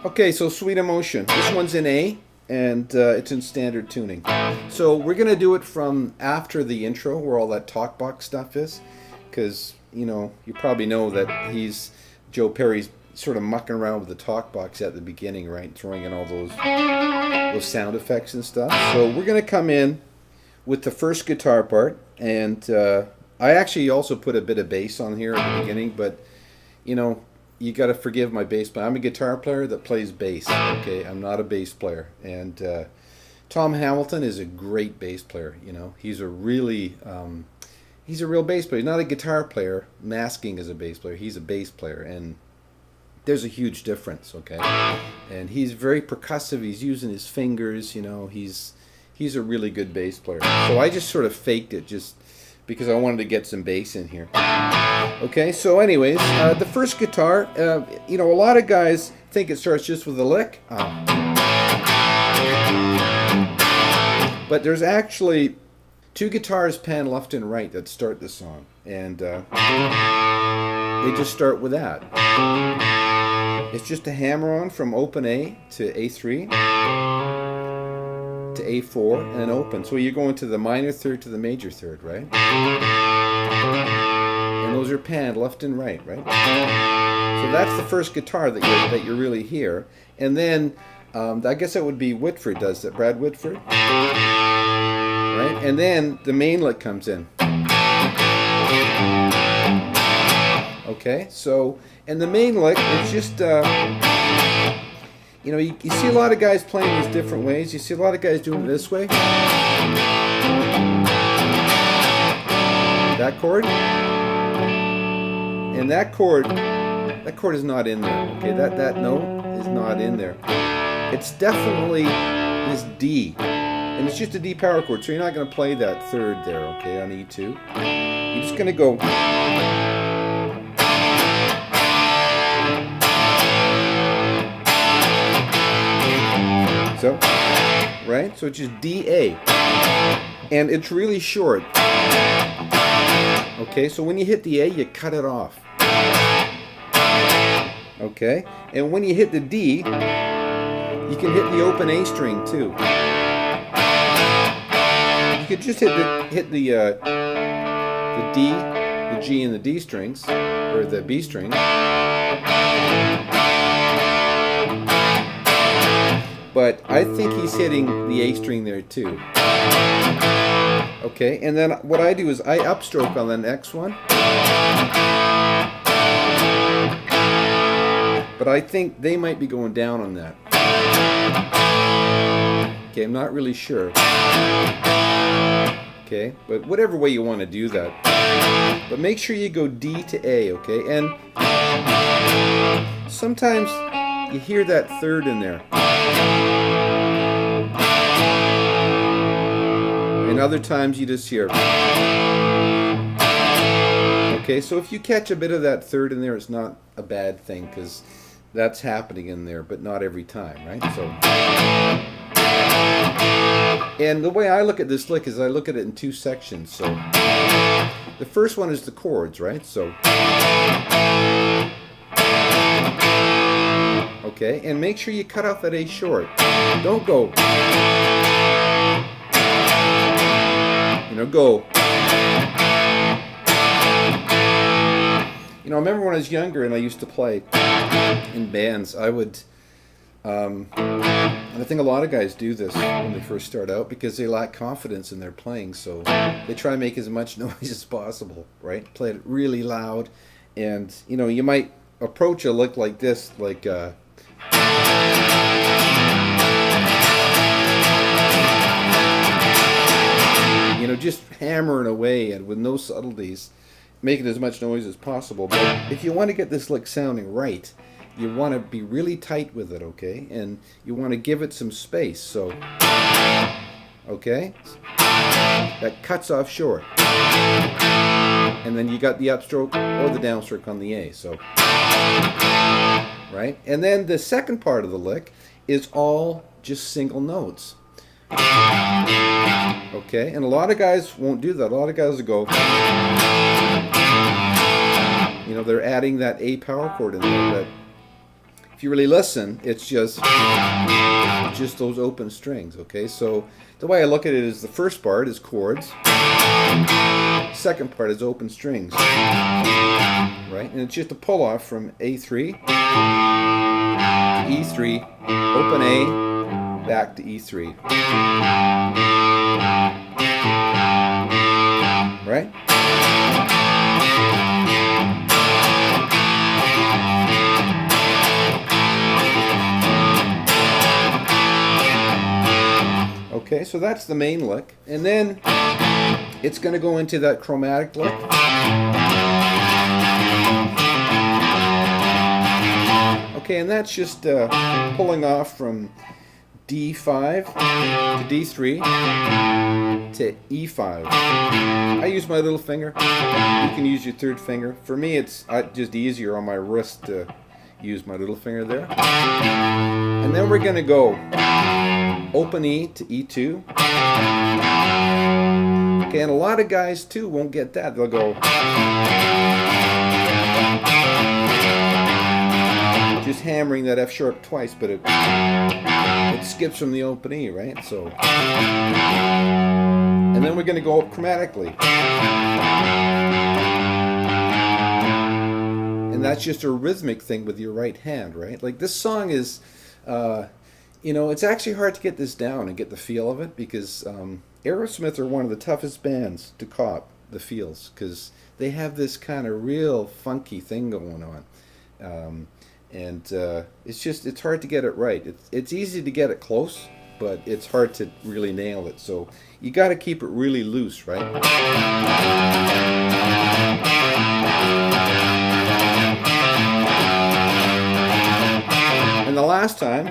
Okay, so Sweet Emotion. This one's in A, and it's in standard tuning. So we're going to do it from after the intro, where all that talk box stuff is, because, you know, you probably know that Joe Perry's sort of mucking around with the talk box at the beginning, right? Throwing in all those sound effects and stuff. So we're going to come in with the first guitar part, and I actually also put a bit of bass on here at the beginning, but, you know, you got to forgive my bass player. I'm a guitar player that plays bass, okay? I'm not a bass player. And Tom Hamilton is a great bass player, you know. He's a real bass player. He's not a guitar player masking as a bass player. He's a bass player, and there's a huge difference, okay? And he's very percussive. He's using his fingers, you know. He's a really good bass player. So I just sort of faked it just because I wanted to get some bass in here. Okay, so anyways, the first guitar, you know, a lot of guys think it starts just with a lick. But there's actually two guitars panned left and right that start the song. And they just start with that. It's just a hammer-on from open A to A3 to A4 and an open. So you're going to the minor third to the major third, right? And those are panned left and right, right? So that's the first guitar that you really hear. And then I guess that would be Whitford does that, Brad Whitford, right? And then the main lick comes in. Okay, so and the main lick is just you know, you see a lot of guys playing these different ways. You see a lot of guys doing it this way. That chord. And that chord is not in there. Okay, that note is not in there. It's definitely this D. And it's just a D power chord, so you're not going to play that third there, okay, on E2. You're just going to go. So, right? So it's just D-A. And it's really short. Okay, so when you hit the A, you cut it off. Okay? And when you hit the D, you can hit the open A string too. You could just hit the D, the G and the D strings, or the B string. But I think he's hitting the A string there too. Okay, and then what I do is I upstroke on the next one. But I think they might be going down on that. Okay, I'm not really sure. Okay, but whatever way you want to do that. But make sure you go D to A, okay? And sometimes you hear that third in there. And other times you just hear. Okay, so if you catch a bit of that third in there, it's not a bad thing, because that's happening in there, but not every time, right? So, and the way I look at this lick is I look at it in two sections. So the first one is the chords, right? So, okay, and make sure you cut off that A short. Don't go. You know, go. You know, I remember when I was younger and I used to play in bands, I would, and I think a lot of guys do this when they first start out because they lack confidence in their playing, so they try to make as much noise as possible, right? Play it really loud, and, you know, you might approach a lick like this, like, you know, just hammering away and with no subtleties, making as much noise as possible. But if you want to get this lick sounding right, you want to be really tight with it, okay? And you want to give it some space, so, okay? That cuts off short. And then you got the upstroke or the downstroke on the A, so, right? And then the second part of the lick is all just single notes. Okay, and a lot of guys won't do that. A lot of guys will go, you know, they're adding that A power chord in there. That if you really listen, it's just those open strings, okay? So the way I look at it is the first part is chords, second part is open strings, right? And it's just a pull off from A3 to E3, open A, back to E3, right? Okay, so that's the main lick, and then it's going to go into that chromatic lick. Okay, and that's just pulling off from D5 to D3 to E5. I use my little finger. You can use your third finger. For me, it's just easier on my wrist to use my little finger there. And then we're going to go open E to E2. Okay, and a lot of guys too won't get that. They'll go just hammering that F sharp twice, but it skips from the open E, right? So, and then we're going to go up chromatically. And that's just a rhythmic thing with your right hand, right? Like this song is, you know, it's actually hard to get this down and get the feel of it because Aerosmith are one of the toughest bands to cop the feels because they have this kind of real funky thing going on. And it's hard to get it right. It's easy to get it close, but it's hard to really nail it. So you got to keep it really loose, right? And the last time,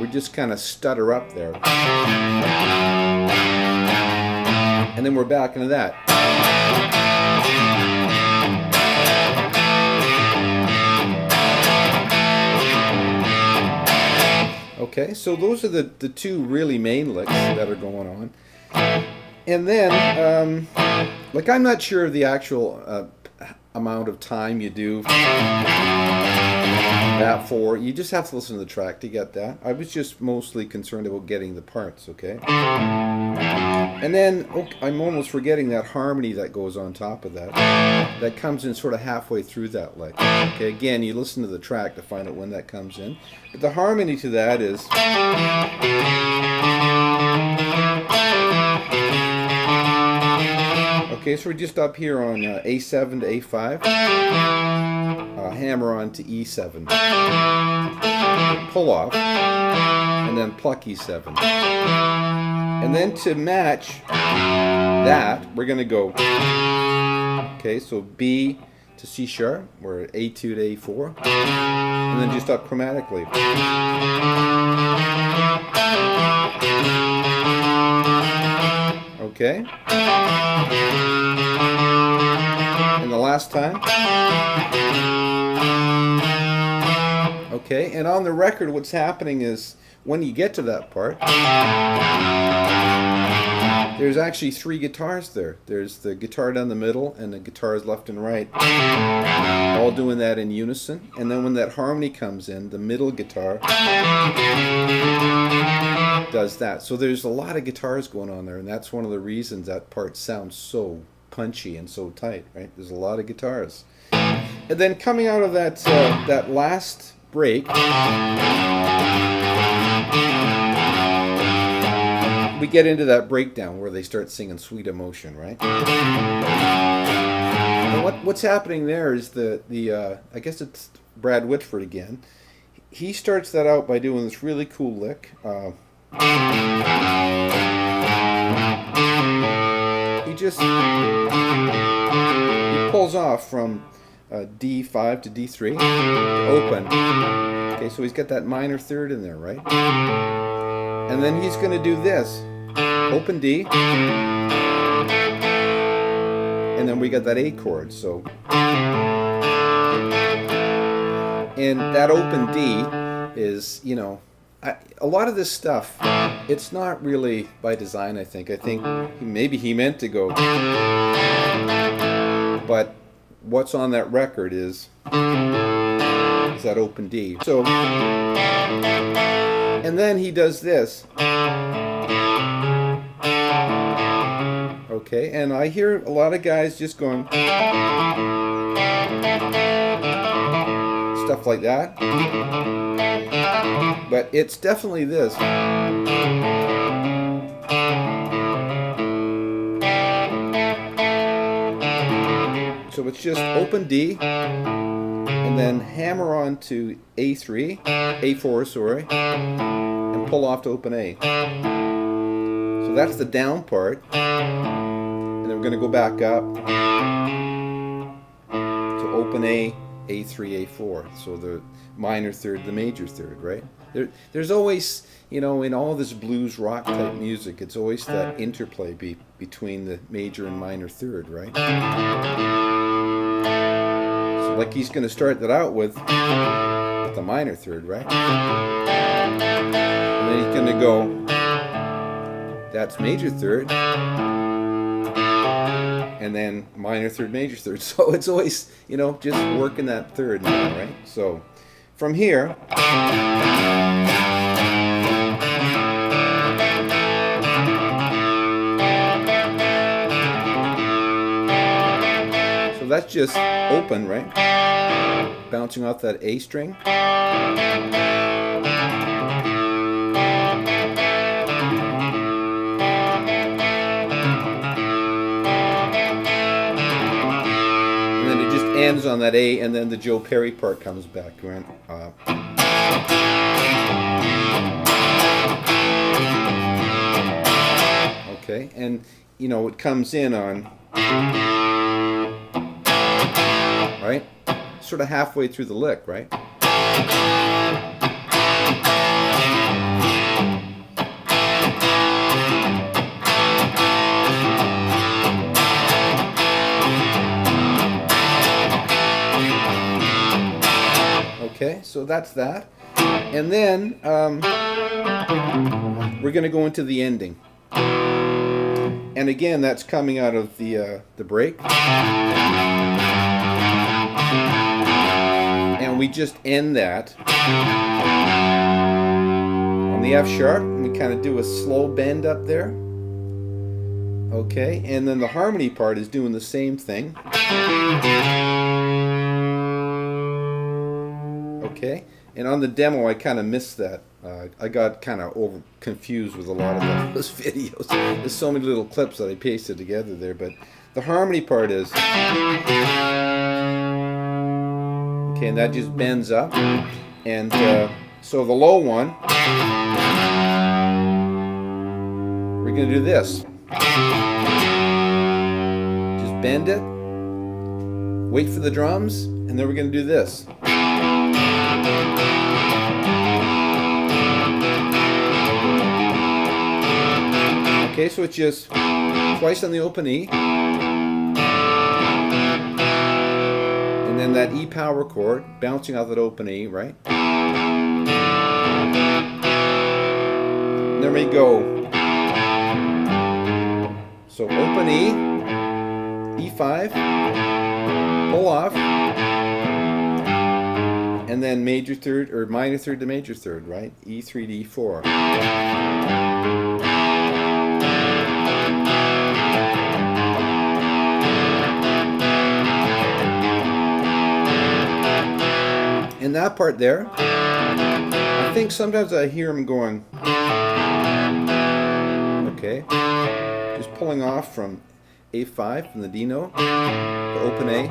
we just kind of stutter up there. And then we're back into that. Okay, so those are the two really main licks that are going on. And then, like I'm not sure of the actual amount of time you do that for. You just have to listen to the track to get that. I was just mostly concerned about getting the parts, okay? And then, I'm almost forgetting that harmony that goes on top of that. That comes in sort of halfway through that lick. Okay, again, you listen to the track to find out when that comes in. But the harmony to that is... Okay, so we're just up here on A7 to A5. Hammer on to E7. Pull off. And then pluck E7. And then to match that, we're going to go, okay, so B to C sharp, we're at A2 to A4, and then just up chromatically. Okay. And the last time. Okay, and on the record what's happening is when you get to that part, there's actually three guitars there. There's the guitar down the middle and the guitars left and right, all doing that in unison. And then when that harmony comes in, the middle guitar does that. So there's a lot of guitars going on there, and that's one of the reasons that part sounds so punchy and so tight, right? There's a lot of guitars. And then coming out of that that last break, we get into that breakdown where they start singing Sweet Emotion, right? And what's happening there is the I guess it's Brad Whitford again. He starts that out by doing this really cool lick. He pulls off from D5 to D3 to open. Okay, so he's got that minor third in there, right? And then he's going to do this. Open D. And then we got that A chord, so. And that open D is, you know, a lot of this stuff, it's not really by design, I think. I think maybe he meant to go. But what's on that record is that open D. So, and then he does this. Okay, and I hear a lot of guys just going stuff like that, but it's definitely this. So it's just open D, and then hammer on to A3, A4, sorry, and pull off to open A. So that's the down part, and then we're going to go back up to open A, A3, A4. So the minor third, the major third, right? There's always, you know, in all this blues rock type music, it's always that interplay between the major and minor third, right? So like he's going to start that out with the minor third, right? And then he's going to go, that's major third, and then minor third, major third. So it's always, you know, just working that third now, right? So from here, so that's just open, right? Bouncing off that A string. Ends on that A, and then the Joe Perry part comes back. Okay, and you know it comes in on, right, sort of halfway through the lick, right? Okay, so that's that. And then we're going to go into the ending. And again, that's coming out of the break. And we just end that on the F sharp. And we kind of do a slow bend up there. Okay, and then the harmony part is doing the same thing. Okay, and on the demo I kind of missed that. I got kind of confused with a lot of those videos. There's so many little clips that I pasted together there, but the harmony part is okay, and that just bends up, and so the low one, we're going to do this. Just bend it, wait for the drums, and then we're going to do this. Okay, so it's just twice on the open E, and then that E power chord bouncing off that open E, right? And then we go. So open E, E5, pull off, and then major third or minor third to major third, right? E3 to E4. And that part there, I think sometimes I hear him going, okay, just pulling off from A5 from the D note, to open A,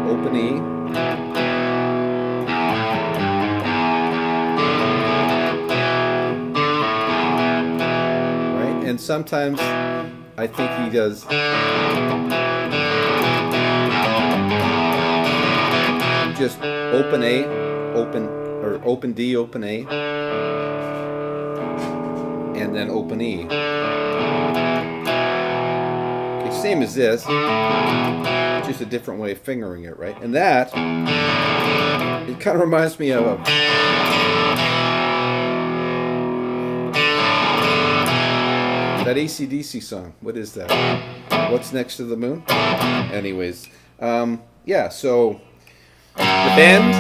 open E, right? And sometimes I think he does. Just open A, open D, open A, and then open E. Okay, same as this, just a different way of fingering it, right? And that, it kind of reminds me of that AC/DC song. What is that? What's next to the moon? Anyways, yeah, so the bend.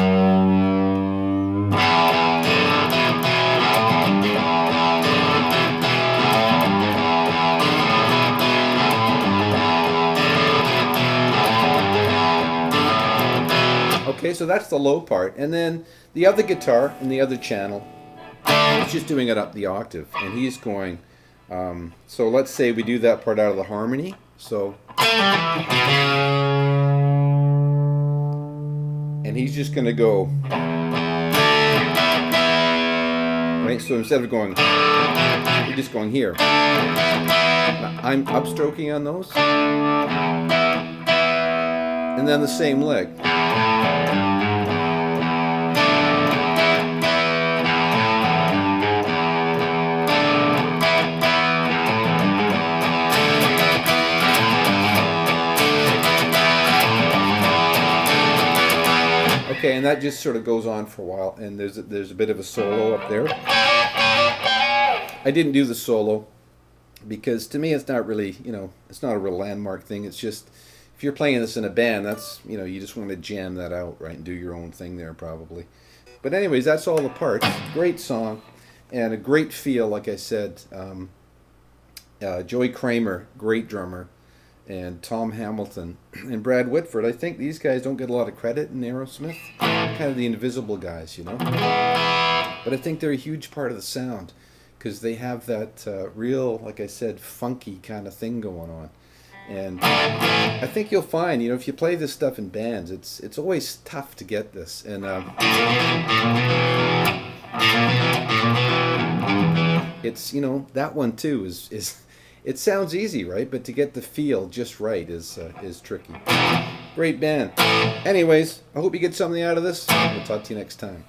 Okay, so that's the low part. And then the other guitar in the other channel, it's just doing it up the octave. And he's going, so let's say we do that part out of the harmony. So, and he's just going to go, right? So instead of going, we're just going here. I'm upstroking on those. And then the same lick. Okay, and that just sort of goes on for a while, and there's a bit of a solo up there. I didn't do the solo because to me it's not really, it's not a real landmark thing. It's just if you're playing this in a band, that's, you just want to jam that out, right, and do your own thing there probably. But anyways, that's all the parts. Great song and a great feel, like I said. Joey Kramer, great drummer. And Tom Hamilton and Brad Whitford. I think these guys don't get a lot of credit in Aerosmith. Kind of the invisible guys, But I think they're a huge part of the sound because they have that real, like I said, funky kind of thing going on. And I think you'll find, if you play this stuff in bands, it's always tough to get this. And it's, that one too is it sounds easy, right? But to get the feel just right is tricky. Great band. Anyways, I hope you get something out of this. We'll talk to you next time.